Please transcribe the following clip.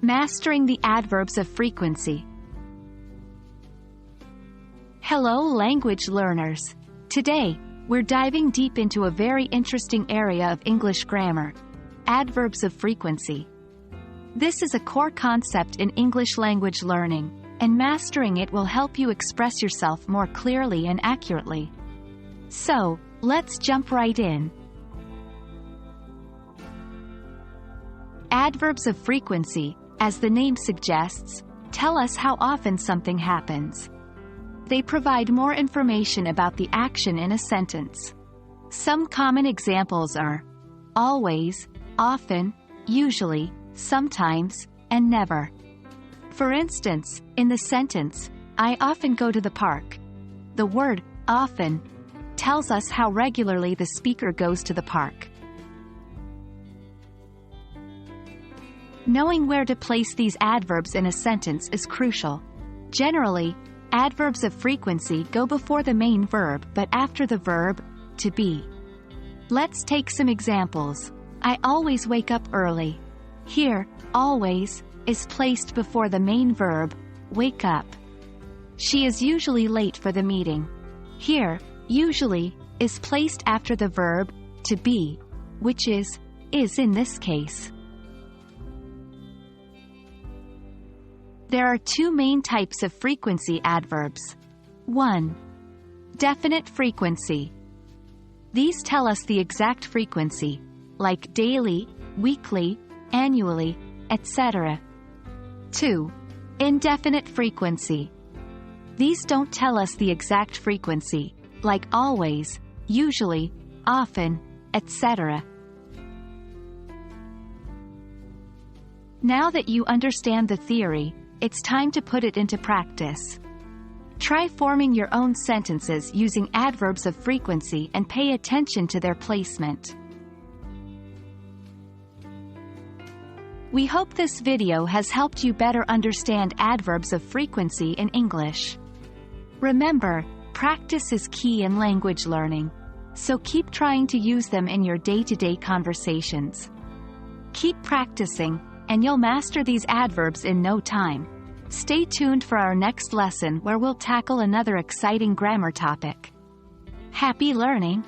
Mastering the adverbs of frequency. Hello language learners. Today, we're diving deep into a very interesting area of English grammar, adverbs of frequency. This is a core concept in English language learning, and mastering it will help you express yourself more clearly and accurately. So, let's jump right in. Adverbs of frequency, as the name suggests, tell us how often something happens. They provide more information about the action in a sentence. Some common examples are always, often, usually, sometimes, and never. For instance, in the sentence, I often go to the park. The word often tells us how regularly the speaker goes to the park. Knowing where to place these adverbs in a sentence is crucial. Generally, adverbs of frequency go before the main verb but after the verb, to be. Let's take some examples. I always wake up early. Here, always is placed before the main verb, wake up. She is usually late for the meeting. Here, usually is placed after the verb, to be, which is in this case. There are two main types of frequency adverbs. 1. Definite frequency. These tell us the exact frequency, like daily, weekly, annually, etc. 2. Indefinite frequency. These don't tell us the exact frequency, like always, usually, often, etc. Now that you understand the theory, it's time to put it into practice. Try forming your own sentences using adverbs of frequency and pay attention to their placement. We hope this video has helped you better understand adverbs of frequency in English. Remember, practice is key in language learning, so keep trying to use them in your day-to-day conversations. Keep practicing, and you'll master these adverbs in no time. Stay tuned for our next lesson where we'll tackle another exciting grammar topic. Happy learning!